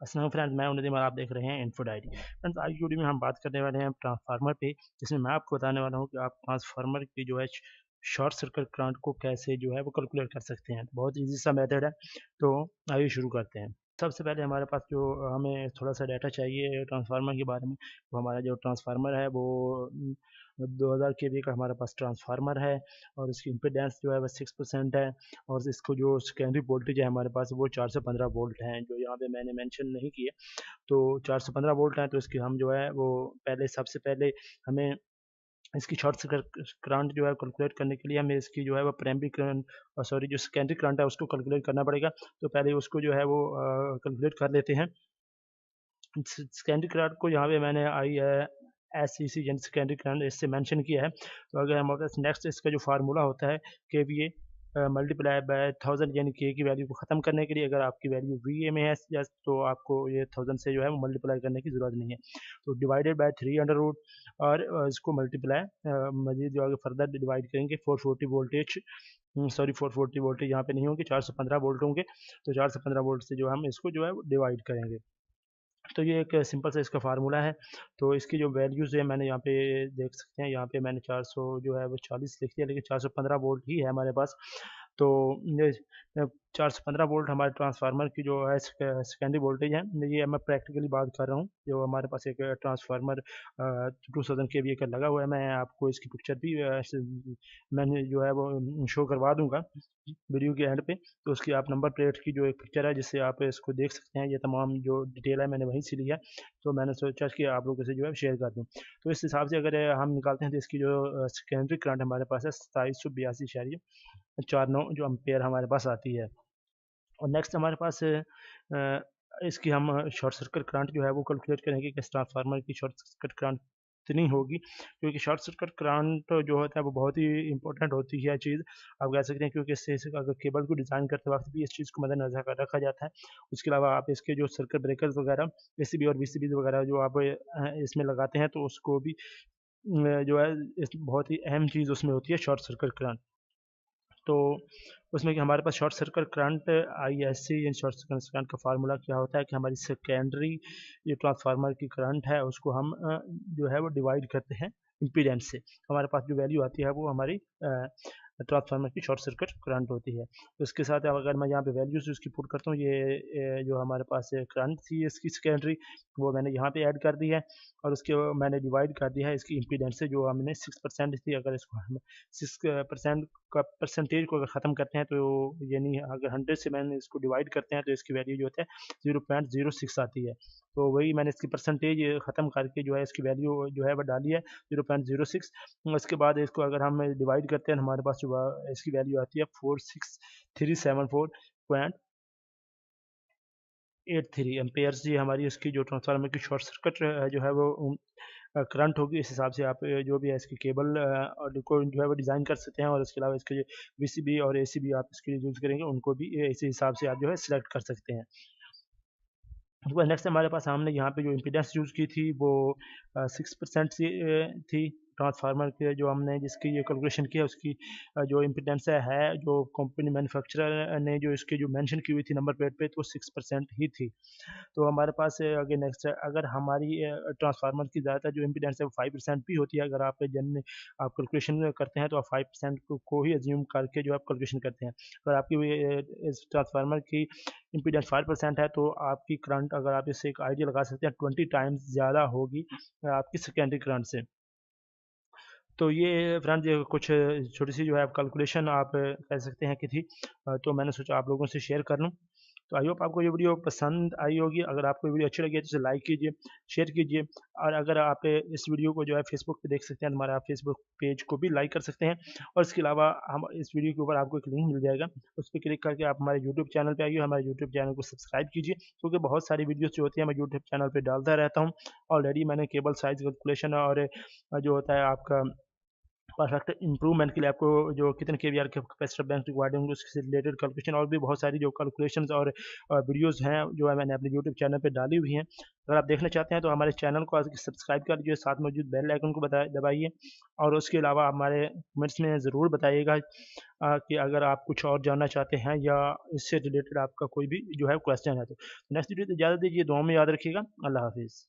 अस्सलाम फ्रेंड्स, मैं उन्नति और आप देख रहे हैं इन्फो डायरी। फ्रेंड्स, आज की वीडियो में हम बात करने वाले हैं ट्रांसफार्मर पे, जिसमें मैं आपको बताने वाला हूँ कि आप ट्रांसफार्मर की जो है शॉर्ट सर्किट करंट को कैसे जो है वो कैलकुलेट कर सकते हैं। बहुत ईजी सा मेथड है, तो आइए शुरू करते हैं। सबसे पहले हमारे पास जो हमें थोड़ा सा डाटा चाहिए ट्रांसफार्मर के बारे में, वो हमारा जो ट्रांसफार्मर है वो 2000 केवी का हमारे पास ट्रांसफार्मर है और इसकी इम्पीडेंस जो है वो 6% है। और इसको जो सेकेंडरी वोल्टेज है हमारे पास वो 415 वोल्ट हैं, जो यहाँ पे मैंने मेंशन नहीं किए। तो 415 वोल्ट हैं, तो इसकी हम जो है वो सबसे पहले हमें इसकी शॉर्ट सर्किट करंट जो है कैलकुलेट करने के लिए हमें इसकी जो है वो प्राइमरी करंट और सॉरी जो सेकेंडरी करंट है उसको कैलकुलेट करना पड़ेगा। तो पहले उसको जो है वो कैलकुलेट कर लेते हैं। सेकेंडरी करंट को यहाँ पे मैंने आई है SCC यानी सेकेंडरी करंट इससे मेंशन किया है। तो अगर हमारे पास नेक्स्ट इसका जो फार्मूला होता है KVA मल्टीप्लाई बाय 1000 यानी के की वैल्यू को ख़त्म करने के लिए अगर आपकी वैल्यू VA में है तो आपको ये 1000 से जो है वो मल्टीप्लाई करने की ज़रूरत नहीं है। तो डिवाइडेड बाय 3 अंडर रूट और इसको मल्टीप्लाई मज़ीद जो आगे फर्दर डिवाइड करेंगे 440 वोल्टेज सॉरी 440 वोल्टेज यहाँ पे नहीं होंगे, 415 वोल्ट होंगे। तो 415 वोल्ट से जो हम इसको जो है डिवाइड करेंगे। तो ये एक सिंपल सा इसका फार्मूला है। तो इसकी जो वैल्यूज़ है मैंने यहाँ पे देख सकते हैं, यहाँ पे मैंने 400 जो है वो 40 लिख दिया, लेकिन 415 वोल्ट ही है हमारे पास। तो ये 415 वोल्ट हमारे ट्रांसफार्मर की जो है सेकेंडरी वोल्टेज है। ये मैं प्रैक्टिकली बात कर रहा हूँ, जो हमारे पास एक ट्रांसफार्मर 2000 केवीए का लगा हुआ है। मैं आपको इसकी पिक्चर भी मैंने जो है वो शो करवा दूंगा वीडियो के एंड पे। तो उसकी आप नंबर प्लेट की जो एक पिक्चर है जिससे आप इसको देख सकते हैं, ये तमाम जो डिटेल है मैंने वहीं से लिया। तो मैंने सोचा कि आप लोगों से जो है शेयर कर दूँ। तो इस हिसाब से अगर हम निकालते हैं तो इसकी जो सेकेंडरी करंट हमारे पास है 2782.49 जो एम्पेयर हमारे पास आती है। और नेक्स्ट हमारे पास इसकी हम शॉर्ट सर्किट करंट जो है वो कैलकुलेट करेंगे कि इस ट्रांसफार्मर की शॉर्ट सर्किट करंट कितनी होगी, क्योंकि शॉर्ट सर्किट करंट जो होता है वो बहुत ही इंपॉर्टेंट होती है चीज़, आप कह सकते हैं, क्योंकि इससे अगर केबल को डिज़ाइन करते वक्त भी इस चीज़ को मद्देनजर रखा जाता है। उसके अलावा आप इसके जो सर्किट ब्रेकर्स वगैरह ACB और VCB वगैरह जो आप इसमें लगाते हैं तो उसको भी जो है बहुत ही अहम चीज़ उसमें होती है शॉर्ट सर्किट करंट। तो उसमें कि हमारे पास शॉर्ट सर्किट करंट ISC यानी शॉर्ट सर्किट करंट का फार्मूला क्या होता है कि हमारी सेकेंडरी जो ट्रांसफार्मर की करंट है उसको हम जो है वो डिवाइड करते हैं इम्पीडेंस से। हमारे पास जो वैल्यू आती है वो हमारी ट्रांसफार्मर की शॉर्ट सर्किट करंट होती है। तो इसके साथ अब अगर मैं यहाँ पे वैल्यूज उसकी पुट करता हूँ, ये जो हमारे पास करंट थी इसकी सेकेंडरी वो मैंने यहाँ पे ऐड कर दी है और उसके मैंने डिवाइड कर दिया है इसकी इम्पीडेंस से, जो हमने 6% थी। अगर इसको हम 6% का परसेंटेज को अगर ख़त्म करते हैं तो यानी अगर 100 से मैंने इसको डिवाइड करते हैं तो इसकी वैल्यू जो होता है 0.06 आती है। तो वही मैंने इसकी परसेंटेज ख़त्म करके जो है इसकी वैल्यू जो है वो डाली है 0.06। उसके बाद इसको अगर हम डिवाइड करते हैं हमारे पास जो इसकी वैल्यू आती है 46374.83 एम्पेयर्स। ये हमारी इसकी जो ट्रांसफार्मर की शॉर्ट सर्किट जो है वो करंट होगी। इस हिसाब से आप जो भी है इसकी केबल और को जो है वो डिज़ाइन कर सकते हैं, और इसके अलावा इसके VCB और ACB आप इसके यूज़ करेंगे उनको भी इसी हिसाब से आप जो है सिलेक्ट कर सकते हैं। उसके बाद नेक्स्ट हमारे पास हमने यहाँ पे जो इम्पीडेंस यूज़ की थी वो 6% थी ट्रांसफार्मर के, जो हमने जिसकी ये कैलकुलेशन की है उसकी जो इम्पीडेंस है जो कंपनी मैन्युफैक्चरर ने जो इसकी जो मेंशन की हुई थी नंबर प्लेट पे, तो 6% ही थी। तो हमारे पास आगे नेक्स्ट अगर हमारी ट्रांसफार्मर की ज़्यादातर जो इम्पीडेंस है वो 5% भी होती है। अगर आप आप कैलकुलेशन करते हैं तो आप 5% को ही अज्यूम करके जो आप कैलकुलेशन करते हैं। अगर आपकी इस ट्रांसफार्मर की इम्पीडेंस 5% है तो आपकी करंट, अगर आप इससे एक आइडिया लगा सकते हैं, 20 टाइम्स ज़्यादा होगी आपकी सेकेंडरी करंट से। तो ये फ्रेंड्स ये कुछ छोटी सी जो है कैलकुलेशन आप कह सकते हैं कि थी, तो मैंने सोचा आप लोगों से शेयर कर लूँ। तो आई होप आपको ये वीडियो पसंद आई होगी। अगर आपको ये वीडियो अच्छी लगी है तो इसे लाइक कीजिए, शेयर कीजिए, और अगर आप इस वीडियो को जो है फेसबुक पे देख सकते हैं तो हमारा फेसबुक पेज को भी लाइक कर सकते हैं। और इसके अलावा हम इस वीडियो के ऊपर आपको एक लिंक मिल जाएगा, उस पर क्लिक करके आप हमारे यूट्यूब चैनल पे आइए, हमारे यूट्यूब चैनल को सब्सक्राइब कीजिए, क्योंकि बहुत सारी वीडियोस जो होती है मैं यूट्यूब चैनल पर डालता रहता हूँ। ऑलरेडी मैंने केबल साइज कैलकुलेशन और जो होता है आपका परफेक्ट इम्प्रूवमेंट के लिए आपको जो कितने केवीआर के कैपेसिटर बैंक रिक्वायर्ड होंगे उससे रिलेटेड कैलकुलेशन और भी बहुत सारी जो कैलकुलेशंस और वीडियोस हैं जो है मैंने अपने यूट्यूब चैनल पे डाली हुई हैं। अगर आप देखना चाहते हैं तो हमारे चैनल को आज सब्सक्राइब कर लीजिए, साथ मौजूद बेल आइकन को दबाइए और उसके अलावा हमारे कमेंट्स में ज़रूर बताइएगा कि अगर आप कुछ और जानना चाहते हैं या इससे रिलेटेड आपका कोई भी जो है क्वेश्चन है तो। नेक्स्ट वीडियो तो इजाज़त दीजिए, दुआ में याद रखिएगा। अल्लाह हाफिज़।